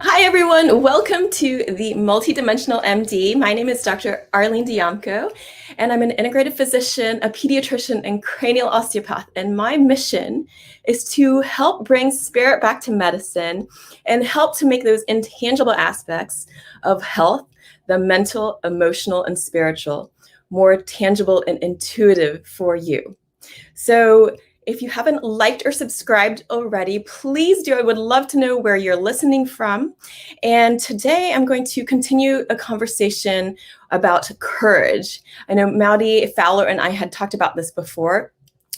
Hi, everyone. Welcome to the MultiDimensional MD. My name is Dr. Arlene Diamco, and I'm an integrative physician, a pediatrician, and cranial osteopath. And my mission is to help bring spirit back to medicine and help to make those intangible aspects of health, the mental, emotional, and spiritual, more tangible and intuitive for you. So if you haven't liked or subscribed already, please do. I would love to know where you're listening from. And today I'm going to continue a conversation about courage. I know Maudie Fowler and I had talked about this before,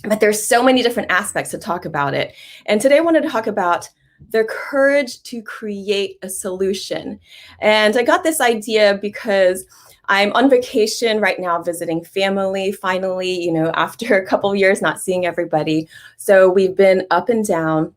but there's so many different aspects to talk about it. And today I wanted to talk about the courage to create a solution. And I got this idea because I'm on vacation right now visiting family, finally, after a couple of years not seeing everybody. So we've been up and down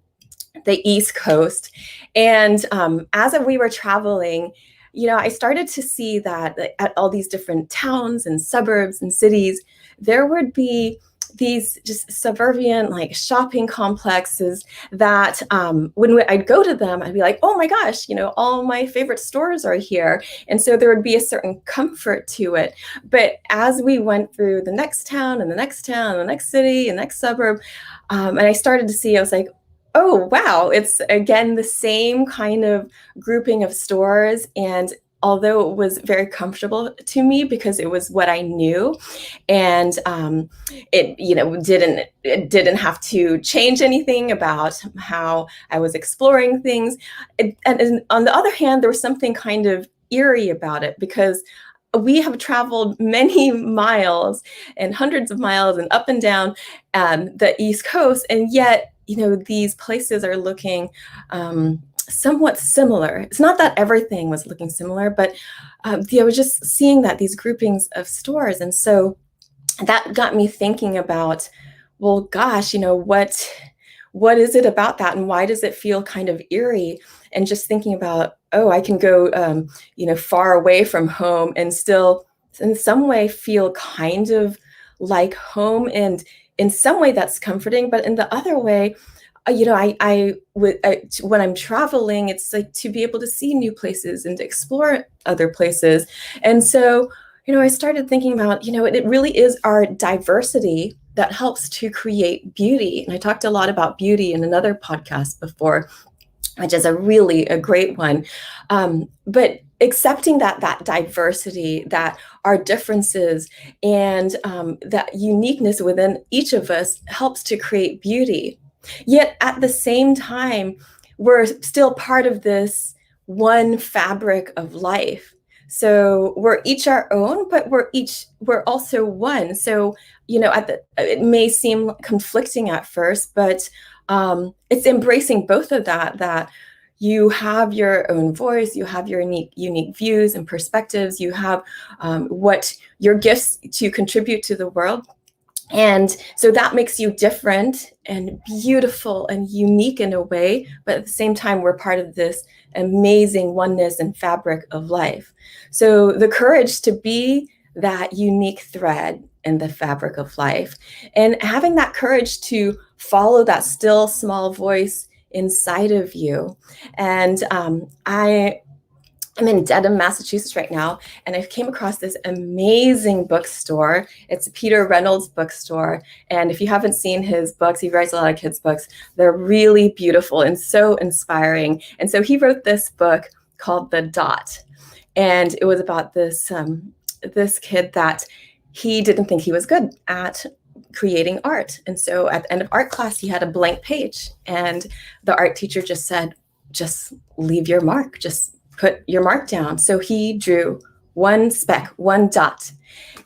the East Coast. And as we were traveling, I started to see that at all these different towns and suburbs and cities, there would be these just suburban like shopping complexes that when I'd go to them, I'd be like, oh my gosh, all my favorite stores are here. And so there would be a certain comfort to it. But as we went through the next town and the next town, and the next city and next suburb, and I started to see, I was like, oh, wow, it's again the same kind of grouping of stores. And although it was very comfortable to me because it was what I knew, and it didn't have to change anything about how I was exploring things. And on the other hand, there was something kind of eerie about it because we have traveled many miles and hundreds of miles and up and down the East Coast, and yet these places are looking somewhat similar. It's not that everything was looking similar, but I was just seeing that these groupings of stores. And so that got me thinking about, well, gosh, what is it about that? And why does it feel kind of eerie? And just thinking about, oh, I can go, far away from home and still in some way feel kind of like home. And in some way that's comforting, but in the other way, when I'm traveling, it's like to be able to see new places and to explore other places. And so, I started thinking about, it really is our diversity that helps to create beauty. And I talked a lot about beauty in another podcast before, which is a great one. But accepting that diversity, that our differences and that uniqueness within each of us helps to create beauty. Yet at the same time, we're still part of this one fabric of life. So we're each our own, but we're also one. So, it may seem conflicting at first, but it's embracing both of that you have your own voice, you have your unique views and perspectives, you have what your gifts to contribute to the world. And so that makes you different and beautiful and unique in a way, but at the same time, we're part of this amazing oneness and fabric of life. So the courage to be that unique thread in the fabric of life and having that courage to follow that still small voice inside of you. And I'm in Dedham, Massachusetts right now, and I came across this amazing bookstore. It's Peter Reynolds bookstore. And if you haven't seen his books, he writes a lot of kids' books. They're really beautiful and so inspiring. And so he wrote this book called The Dot. And it was about this kid that he didn't think he was good at creating art. And so at the end of art class, he had a blank page. And the art teacher just said, just leave your mark, just put your mark down. So he drew one speck, one dot.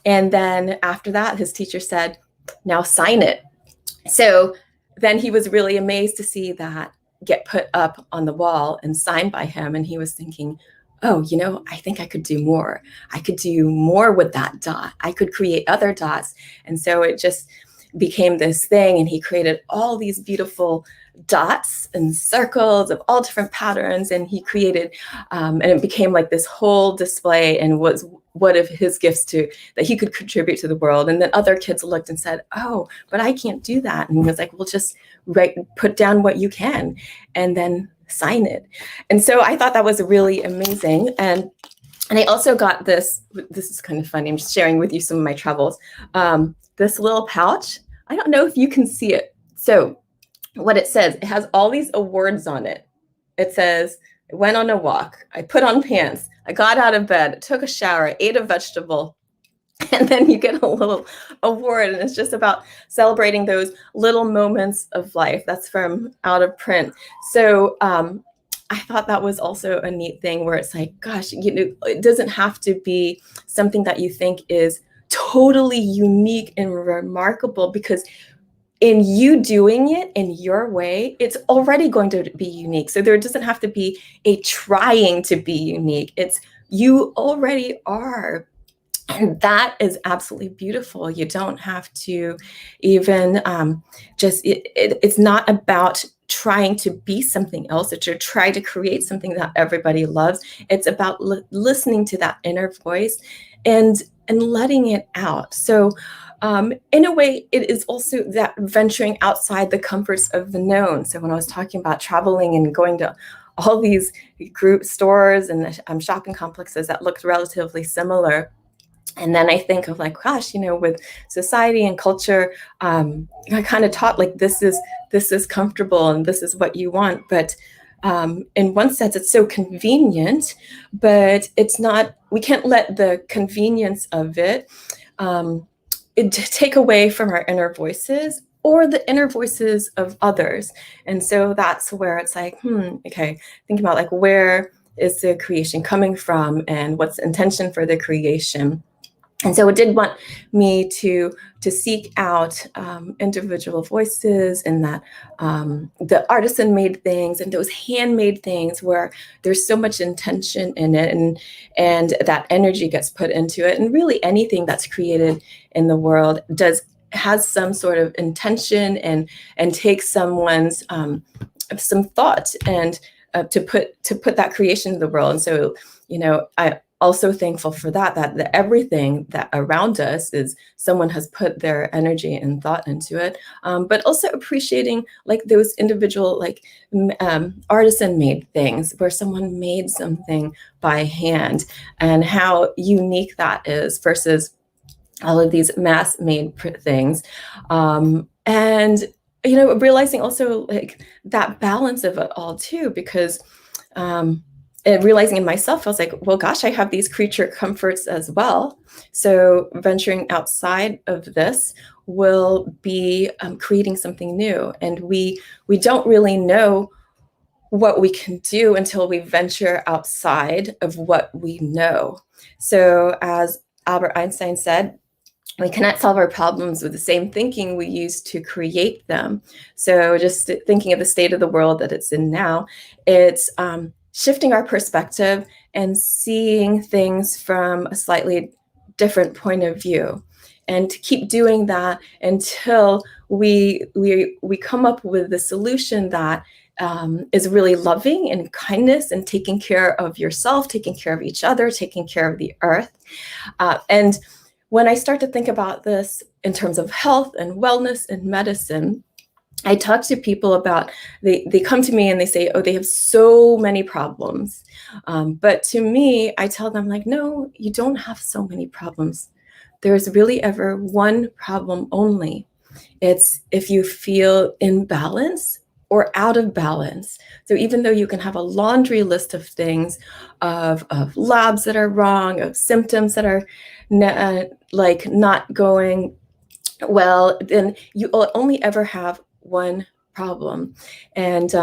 And then after that, his teacher said, now sign it. So then he was really amazed to see that get put up on the wall and signed by him. And he was thinking, oh, I think I could do more. I could do more with that dot. I could create other dots. And so it just became this thing. And he created all these beautiful dots and circles of all different patterns. And he created, and it became like this whole display and was one of his gifts that he could contribute to the world. And then other kids looked and said, oh, but I can't do that. And he was like, well, just put down what you can. And then sign it. And so I thought that was really amazing. And I also got this is kind of funny. I'm just sharing with you some of my travels. This little pouch, I don't know if you can see it. So what it says, it has all these awards on it. It says, I went on a walk, I put on pants, I got out of bed, took a shower, ate a vegetable, and then you get a little award, and it's just about celebrating those little moments of life. That's from Out of Print. So I thought that was also a neat thing where it's like, gosh, it doesn't have to be something that you think is totally unique and remarkable, because in you doing it in your way, it's already going to be unique. So there doesn't have to be a trying to be unique. It's you already are. And that is absolutely beautiful. You don't have to even it's not about trying to be something else, that you're trying to create something that everybody loves. It's about listening to that inner voice and letting it out. So in a way, it is also that venturing outside the comforts of the known. So when I was talking about traveling and going to all these group stores and shopping complexes that looked relatively similar, and then I think of like, gosh, with society and culture, I kind of taught like this is comfortable and this is what you want. But in one sense, it's so convenient, but it's not. We can't let the convenience of it take away from our inner voices or the inner voices of others. And so that's where it's like, okay, think about like, where is the creation coming from and what's the intention for the creation? And so it did want me to seek out individual voices, and that the artisan made things and those handmade things where there's so much intention in it, and that energy gets put into it. And really anything that's created in the world has some sort of intention and takes someone's some thought and to put that creation in the world. And so I also thankful for that everything that around us is someone has put their energy and thought into it, but also appreciating like those individual like artisan made things where someone made something by hand, and how unique that is versus all of these mass made things, and realizing also like that balance of it all too, because and realizing in myself, I was like, well, gosh, I have these creature comforts as well. So venturing outside of this will be creating something new. And we don't really know what we can do until we venture outside of what we know. So as Albert Einstein said, we cannot solve our problems with the same thinking we used to create them. So just thinking of the state of the world that it's in now, it's shifting our perspective and seeing things from a slightly different point of view, and to keep doing that until we come up with the solution that is really loving and kindness and taking care of yourself, taking care of each other, taking care of the earth. And when I start to think about this in terms of health and wellness and medicine, I talk to people about, they come to me and they say, oh, they have so many problems. But to me, I tell them like, no, you don't have so many problems. There's really ever one problem only. It's if you feel in balance or out of balance. So even though you can have a laundry list of things, of labs that are wrong, of symptoms that are not going well, then you will only ever have one problem. And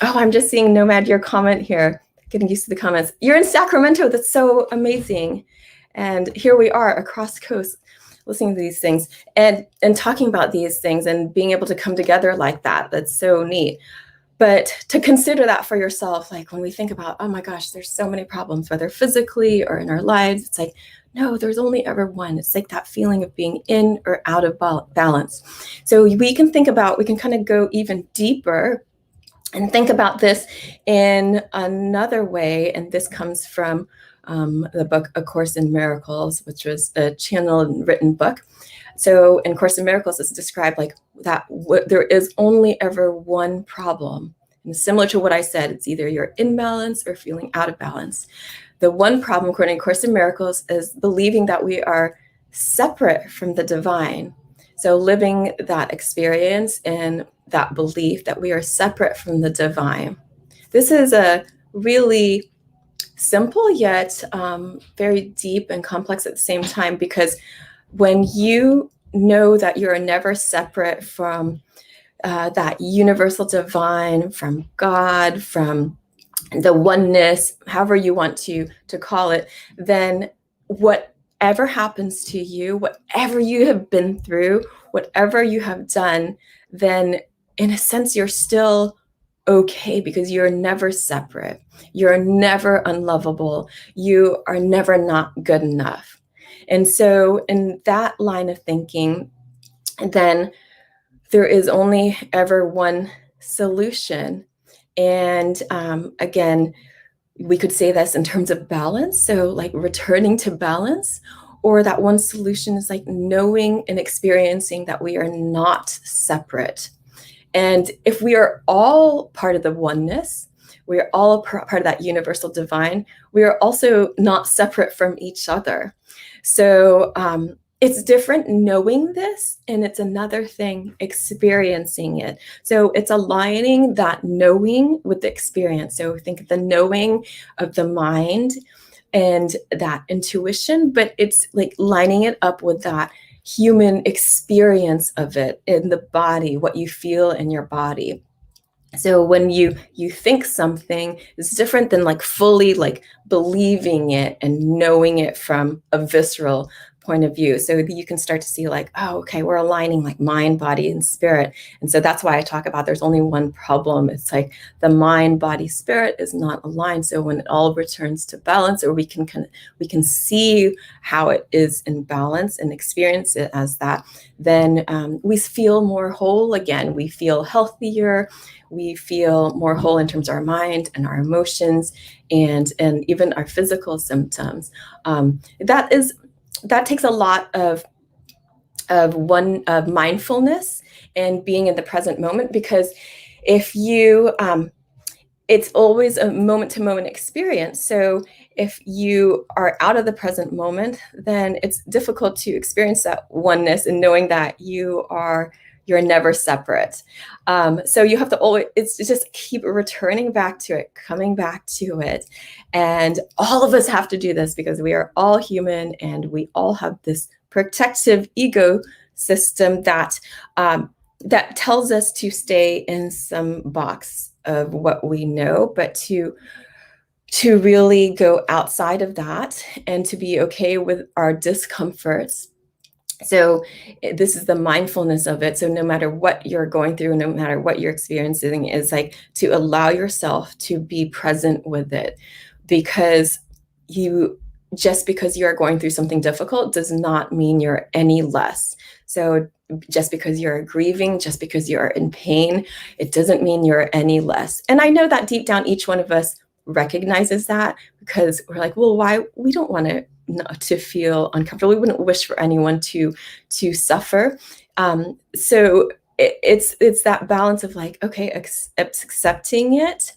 I'm just seeing Nomad, your comment here, getting used to the comments. You're in Sacramento. That's so amazing. And here we are across the coast listening to these things and talking about these things and being able to come together like that. That's so neat. But to consider that for yourself, like when we think about, oh my gosh, there's so many problems, whether physically or in our lives, it's like, no, there's only ever one. It's like that feeling of being in or out of balance. So we can kind of go even deeper and think about this in another way. And this comes from the book, A Course in Miracles, which was a channeled and written book. So in Course in Miracles, it's described like that there is only ever one problem, And similar to what I said, it's either you're in balance or feeling out of balance. The one problem, according to Course in Miracles, is believing that we are separate from the divine. So living that experience and that belief that we are separate from the divine. This is a really simple yet very deep and complex at the same time, because when you know that you're never separate from that universal divine, from God, from the oneness, however you want to call it, then whatever happens to you, whatever you have been through, whatever you have done, then in a sense you're still okay, because you're never separate. You're never unlovable. You are never not good enough. And so in that line of thinking, then there is only ever one solution. And again, we could say this in terms of balance. So like returning to balance, or that one solution is like knowing and experiencing that we are not separate. And if we are all part of the oneness, we are all part of that universal divine, we are also not separate from each other. So it's different knowing this, and it's another thing experiencing it. So it's aligning that knowing with the experience. So think of the knowing of the mind and that intuition, but it's like lining it up with that human experience of it in the body, what you feel in your body. So when you think something, is different than like fully like believing it and knowing it from a visceral point of view. So you can start to see like, oh, okay, we're aligning like mind, body, and spirit. And so that's why I talk about there's only one problem. It's like the mind, body, spirit is not aligned. So when it all returns to balance, or we can see how it is in balance and experience it as that, then we feel more whole again. We feel healthier. We feel more whole in terms of our mind and our emotions, and even our physical symptoms. That takes a lot of mindfulness and being in the present moment, because if you it's always a moment-to-moment experience. So if you are out of the present moment, then it's difficult to experience that oneness and knowing that you're never separate. So you have to always, it's just keep returning back to it, coming back to it. And all of us have to do this, because we are all human and we all have this protective ego system that tells us to stay in some box of what we know, but to really go outside of that and to be okay with our discomforts. So this is the mindfulness of it. So no matter what you're going through, no matter what you're experiencing, is like to allow yourself to be present with it, because just because you are going through something difficult does not mean you're any less. So just because you're grieving, just because you're in pain, it doesn't mean you're any less. And I know that deep down, each one of us recognizes that, because we're like, well, why? We don't want to feel uncomfortable. We wouldn't wish for anyone to suffer. So it's that balance of like, okay, accepting it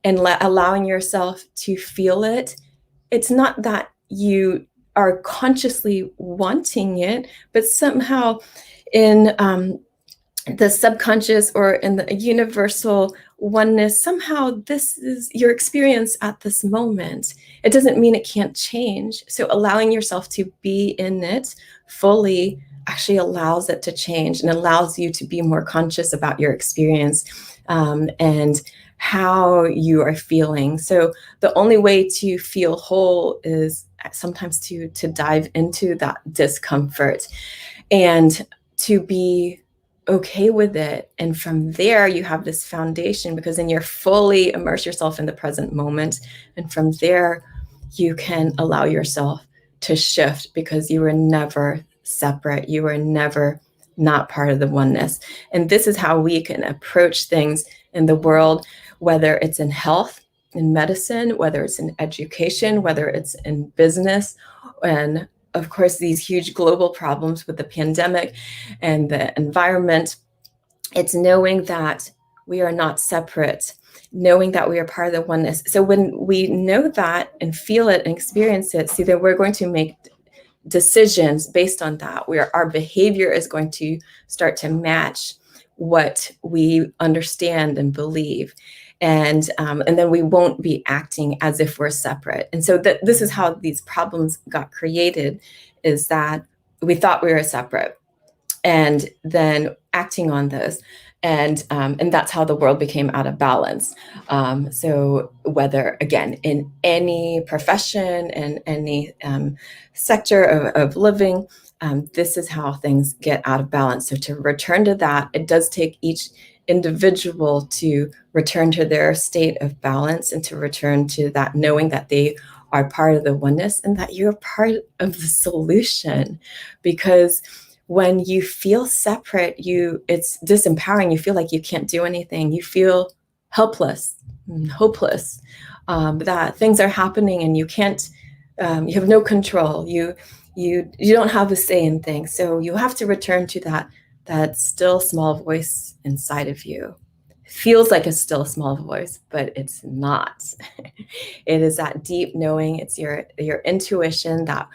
and allowing yourself to feel it. It's not that you are consciously wanting it, but somehow in the subconscious or in the universal oneness, somehow this is your experience at this moment. It doesn't mean it can't change. So allowing yourself to be in it fully actually allows it to change and allows you to be more conscious about your experience and how you are feeling. So the only way to feel whole is sometimes to dive into that discomfort and to be okay with it. And from there, you have this foundation, because then you're fully immerse yourself in the present moment. And from there, you can allow yourself to shift, because you were never separate. You were never not part of the oneness. And this is how we can approach things in the world, whether it's in health, in medicine, whether it's in education, whether it's in business, and of course, these huge global problems with the pandemic and the environment. It's knowing that we are not separate. knowing that we are part of the oneness. So when we know that and feel it and experience it, see that we're going to make decisions based on that, where our behavior is going to start to match what we understand and believe. And then we won't be acting as if we're separate. And so this is how these problems got created, is that we thought we were separate and then acting on this. And that's how the world became out of balance. So whether, again, in any profession and any sector of living, this is how things get out of balance. So to return to that, it does take each individual to return to their state of balance and to return to that knowing that they are part of the oneness and that you're part of the solution. Because when you feel separate, it's disempowering. You feel like you can't do anything. You feel helpless, hopeless, that things are happening and you can't, you have no control. You don't have a say in things. So you have to return to that still small voice inside of you. It feels like a still small voice, but it's not. It is that deep knowing. It's your intuition that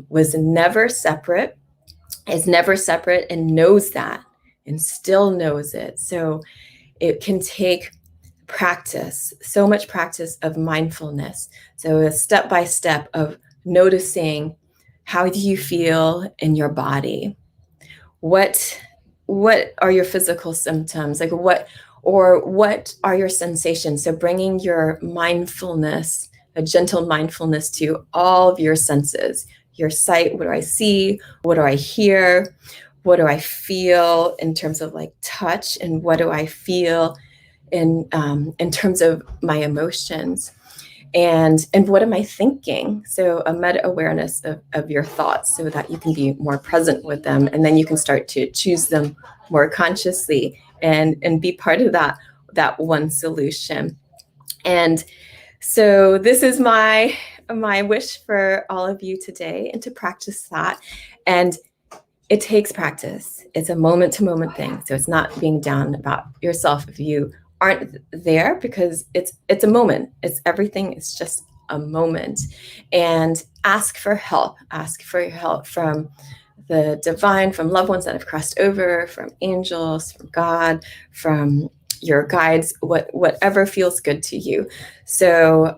was never separate, is never separate, and knows that and still knows it. So it can take practice, so much practice of mindfulness. So a step by step of noticing, how do you feel in your body? What are your physical symptoms? Like what are your sensations? So bringing your mindfulness, a gentle mindfulness, to all of your senses. Your sight, what do I see? What do I hear? What do I feel in terms of like touch? And what do I feel in terms of my emotions? And what am I thinking? So a meta awareness of your thoughts, so that you can be more present with them, and then you can start to choose them more consciously and be part of that one solution. And so this is my wish for all of you today, and to practice that. And it takes practice. It's a moment-to-moment thing. So it's not being down about yourself if you aren't there, because it's a moment. It's everything. It's just a moment. And ask for help. Ask for help from the divine, from loved ones that have crossed over, from angels, from God, from your guides, whatever feels good to you. So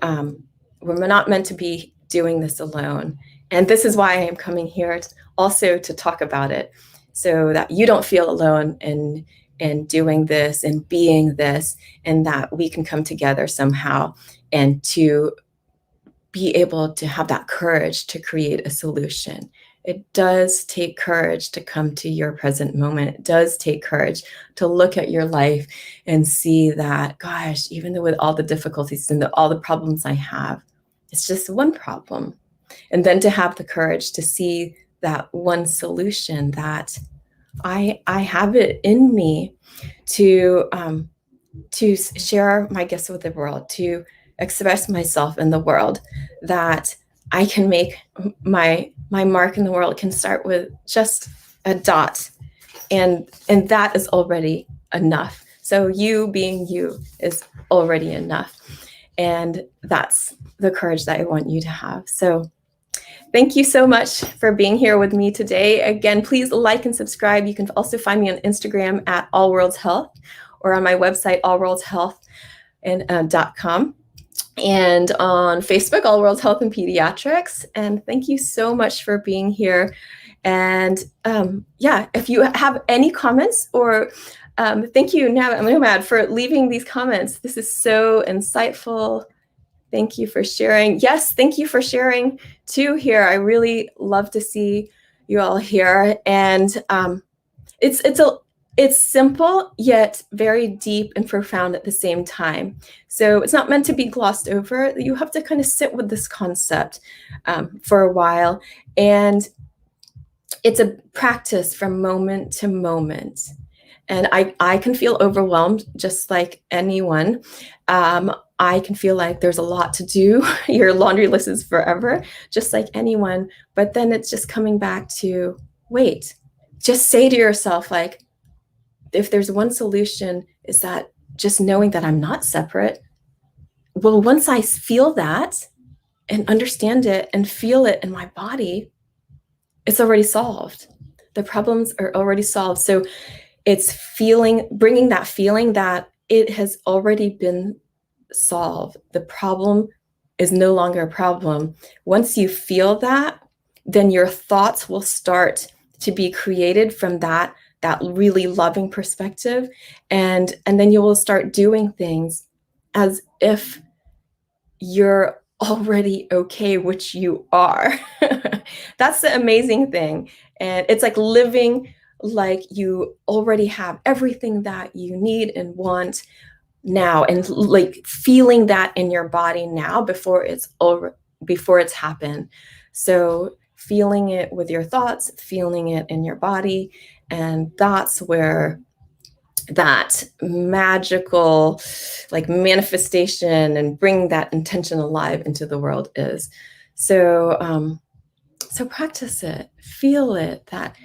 we're not meant to be doing this alone. And this is why I am coming here also to talk about it, so that you don't feel alone in doing this and being this, and that we can come together somehow and to be able to have that courage to create a solution. It does take courage to come to your present moment. It does take courage to look at your life and see that, gosh, even though with all the difficulties and all the problems I have, it's just one problem. And then to have the courage to see that one solution, that I have it in me to share my gifts with the world, to express myself in the world, that I can make my mark in the world. Can start with just a dot, and that is already enough. So you being you is already enough, and that's the courage that I want you to have. So thank you so much for being here with me today. Again, please like and subscribe. You can also find me on Instagram at All Worlds Health, or on my website, allworldshealth.com. And on Facebook, All Worlds Health and Pediatrics. And thank you so much for being here. And if you have any comments, or thank you, Nomad, for leaving these comments. This is so insightful. Thank you for sharing. Yes, thank you for sharing too here. I really love to see you all here. And it's simple, yet very deep and profound at the same time. So it's not meant to be glossed over. You have to kind of sit with this concept for a while. And it's a practice from moment to moment. And I can feel overwhelmed just like anyone. I can feel like there's a lot to do. Your laundry list is forever, just like anyone. But then it's just coming back to, wait, just say to yourself, like, if there's one solution, is that just knowing that I'm not separate. Well, once I feel that and understand it and feel it in my body, it's already solved. The problems are already solved. So it's bringing that feeling that it has already been solved. The problem is no longer a problem. Once you feel that, then your thoughts will start to be created from that really loving perspective. And then you will start doing things as if you're already okay, which you are. That's the amazing thing. And it's like living like you already have everything that you need and want now, and like feeling that in your body now before it's happened. So feeling it with your thoughts, feeling it in your body, and that's where that magical like manifestation and bring that intention alive into the world is. So so practice it, feel it, that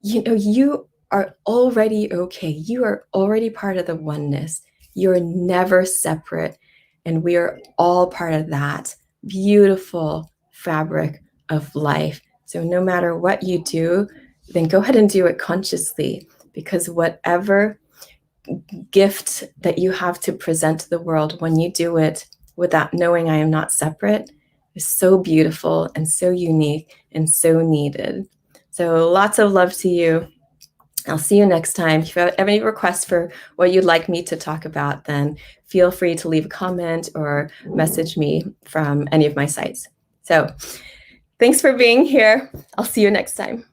you are already okay. You are already part of the oneness. You're never separate, and we are all part of that beautiful fabric of life. So no matter what you do, then go ahead and do it consciously, because whatever gift that you have to present to the world, when you do it with that knowing I am not separate, is so beautiful and so unique and so needed. So lots of love to you. I'll see you next time. If you have any requests for what you'd like me to talk about, then feel free to leave a comment or message me from any of my sites. So thanks for being here. I'll see you next time.